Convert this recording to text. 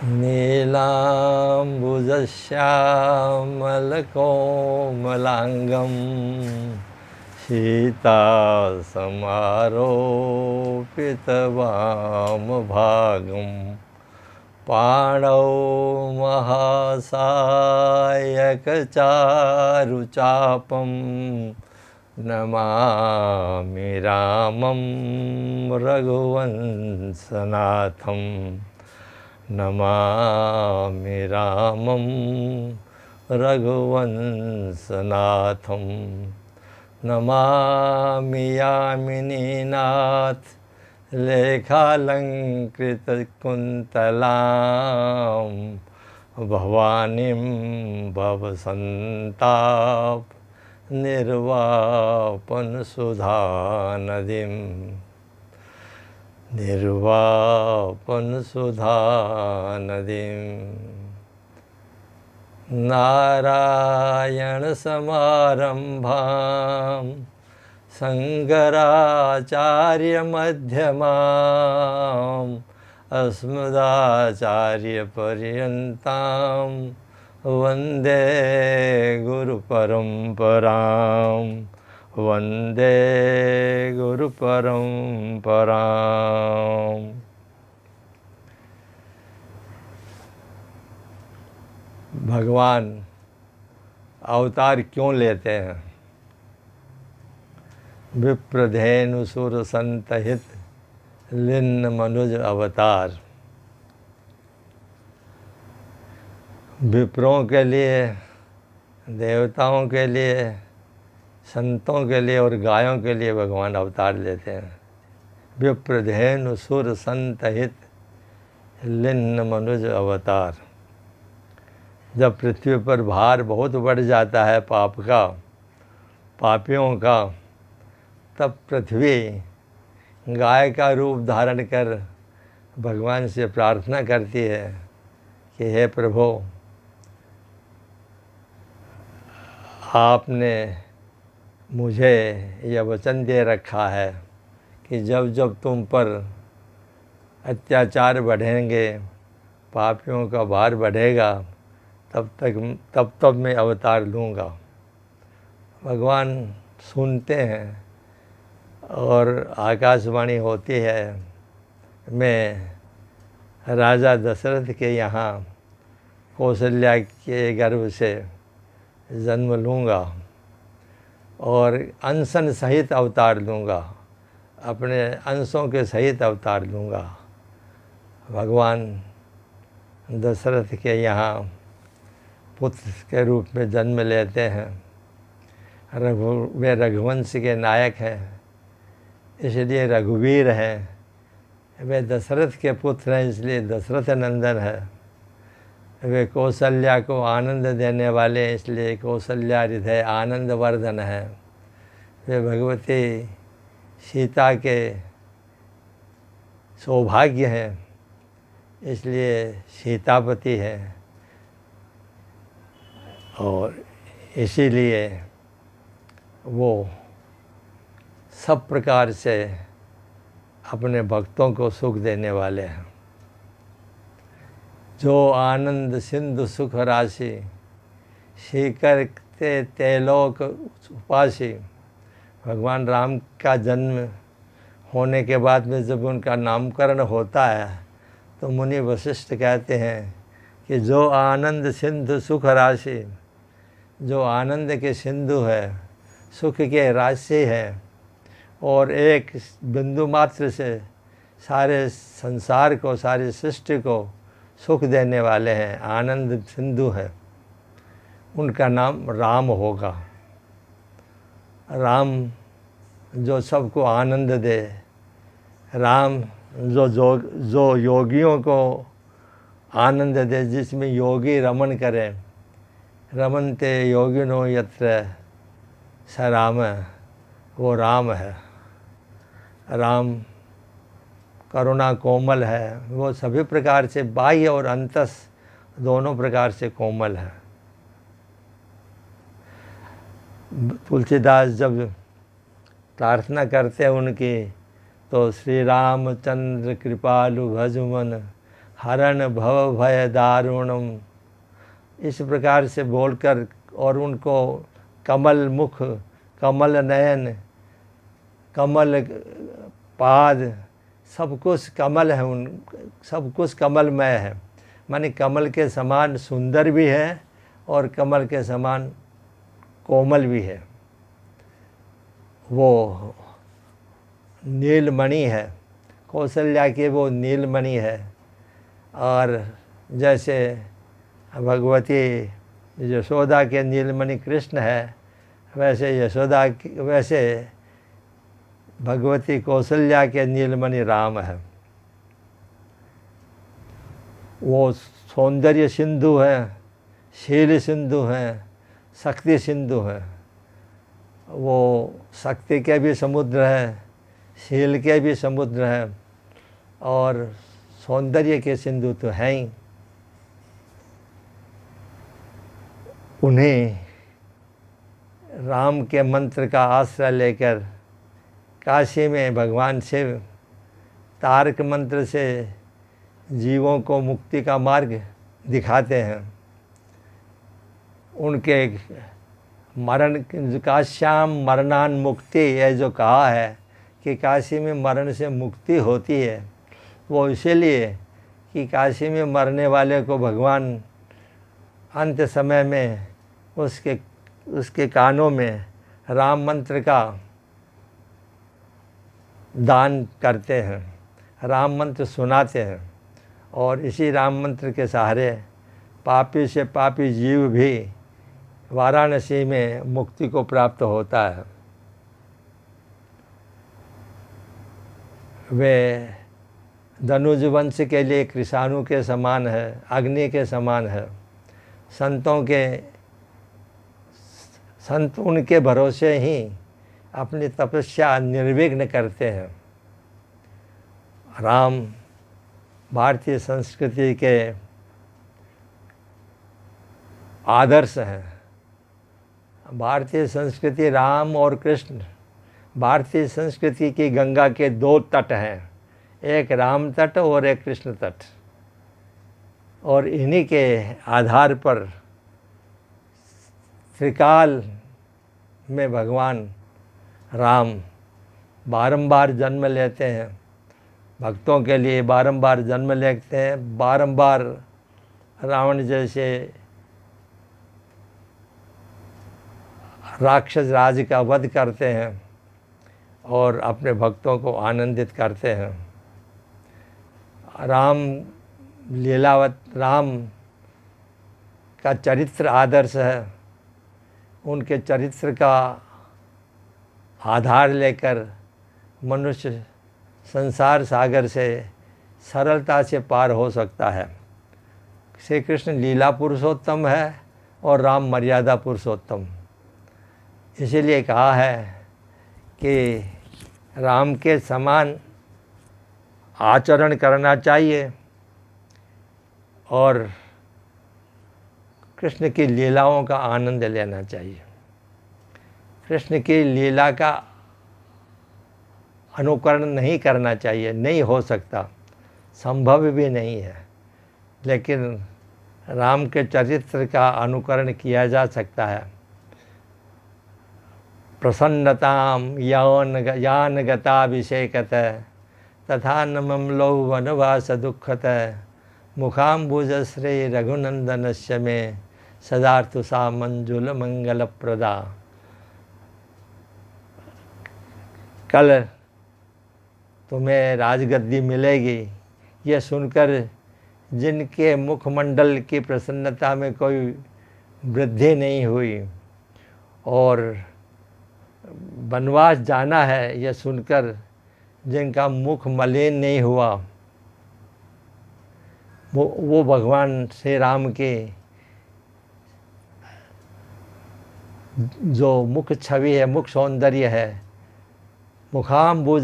नीलाम्बुजश्यामलकोमलाङ्गं सीतासमारोपितवामभागं पाणौ महासायकचारुचापं नमामि रामं रघुवंशनाथं। नमामि रामं रघुवंशनाथं। नमामि यामिनीनाथ लेखालङ्कृतकुन्तलां भवानीं भवसन्ताप निर्वापनसुधानदीं नारायणसमारम्भां शङ्कराचार्यमध्यमाम् अस्मदाचार्यपर्यन्तां वन्दे गुरुपरम्परां। वन्दे गुरुपरम्पराम्। भगवान अवतार क्यों लेते हैं? विप्रधेनुसुर संतहित लिन्न मनुज अवतार। विप्रों के लिए, देवताओं के लिए, संतों के लिए और गायों के लिए भगवान अवतार लेते हैं। विप्रधेनुसुर संतहित लिन्न मनुज अवतार। जब पृथ्वी पर भार बहुत बढ़ जाता है पाप का, पापियों का, तब पृथ्वी गाय का रूप धारण कर भगवान से प्रार्थना करती है कि हे प्रभु, आपने मुझे यह वचन दे रखा है कि जब जब तुम पर अत्याचार बढ़ेंगे, पापियों का भार बढ़ेगा, तब मैं अवतार लूँगा। भगवान सुनते हैं और आकाशवाणी होती है, मैं राजा दशरथ के यहाँ कौशल्या के गर्भ से जन्म लूँगा और अंशन सहित अवतार लूँगा, अपने अंशों के सहित अवतार लूँगा। भगवान दशरथ के यहाँ पुत्र के रूप में जन्म लेते हैं। वे रघुवंश के नायक हैं, इसलिए रघुवीर हैं। वे दशरथ के पुत्र हैं, इसलिए दशरथ नंदन है। वे कौशल्या को आनंद देने वाले हैं, इसलिए कौशल्या हृदय आनंद वर्धन है। वे भगवती सीता के सौभाग्य हैं, इसलिए सीतापति हैं। और इसीलिए वो सब प्रकार से अपने भक्तों को सुख देने वाले हैं। जो आनंद सिंधु सुख राशि, सीकर ते तेलोक उपासी। भगवान राम का जन्म होने के बाद में जब उनका नामकरण होता है तो मुनि वशिष्ठ कहते हैं कि जो आनंद सिंधु सुख राशि, जो आनंद के सिंधु है, सुख के राशि है और एक बिंदु मात्र से सारे संसार को, सारी सृष्टि को सुख देने वाले हैं, आनंद सिंधु है, उनका नाम राम होगा। राम जो सबको आनंद दे, राम जो योगियों को आनंद दे, जिसमें योगी रमन करें। रमनते योगिनो यत्र स राम, वो राम है। राम करुणा कोमल है, वो सभी प्रकार से बाह्य और अंतस दोनों प्रकार से कोमल है। तुलसीदास जब प्रार्थना करते हैं उनकी, तो श्री रामचंद्र कृपालु भज मन, हरण भव भय दारुणम, इस प्रकार से बोलकर और उनको कमल मुख, कमल नयन, कमल पाद, सब कुछ कमल है, उन सब कुछ कमलमय है। माने कमल के समान सुंदर भी है और कमल के समान कोमल भी है। वो नीलमणि है, कौशल्या के वो नीलमणि है। और जैसे भगवती यशोदा के नीलमणि कृष्ण है, वैसे भगवती कौशल्या के नीलमणि राम है। वो सौंदर्य सिंधु है, शील सिंधु है, शक्ति सिंधु है। वो शक्ति के भी समुद्र है, शील के भी समुद्र है और सौंदर्य के सिंधु तो हैं ही। उन्हें राम के मंत्र का आश्रय लेकर काशी में भगवान शिव तारक मंत्र से जीवों को मुक्ति का मार्ग दिखाते हैं। उनके मरण, काश्याम मरणान मुक्ति, यह जो कहा है कि काशी में मरण से मुक्ति होती है, वो इसीलिए कि काशी में मरने वाले को भगवान अंत समय में उसके कानों में राम मंत्र का दान करते हैं, राम मंत्र सुनाते हैं। और इसी राम मंत्र के सहारे पापी से पापी जीव भी वाराणसी में मुक्ति को प्राप्त होता है। वे धनुज वंश के लिए कृषाणु के समान है, अग्नि के समान है। संत उनके भरोसे ही अपनी तपस्या निर्विघ्न करते हैं। राम भारतीय संस्कृति के आदर्श हैं। भारतीय संस्कृति, राम और कृष्ण, भारतीय संस्कृति की गंगा के दो तट हैं, एक राम तट और एक कृष्ण तट। और इन्हीं के आधार पर त्रिकाल में भगवान राम बारंबार जन्म लेते हैं, भक्तों के लिए बारंबार जन्म लेते हैं, बारंबार रावण जैसे राक्षस राज का वध करते हैं और अपने भक्तों को आनंदित करते हैं। राम का चरित्र आदर्श है। उनके चरित्र का आधार लेकर मनुष्य संसार सागर से सरलता से पार हो सकता है। श्री कृष्ण लीला पुरुषोत्तम है और राम मर्यादा पुरुषोत्तम। इसीलिए कहा है कि राम के समान आचरण करना चाहिए और कृष्ण की लीलाओं का आनंद लेना चाहिए। कृष्ण की लीला का अनुकरण नहीं करना चाहिए, नहीं हो सकता, संभव भी नहीं है। लेकिन राम के चरित्र का अनुकरण किया जा सकता है। प्रसन्नताम यान गताभिषेकत तथा नमम लौ वनवास दुःखत मुखाम्बुजश्री रघुनंदनस्य में सदार्थुषा मंजुल मंगल प्रदा। कल तुम्हें राजगद्दी मिलेगी, यह सुनकर जिनके मुखमंडल की प्रसन्नता में कोई वृद्धि नहीं हुई और वनवास जाना है, यह सुनकर जिनका मुख मलिन नहीं हुआ, वो भगवान श्री राम के जो मुख छवि है, मुख सौंदर्य है, मुखाम्बुज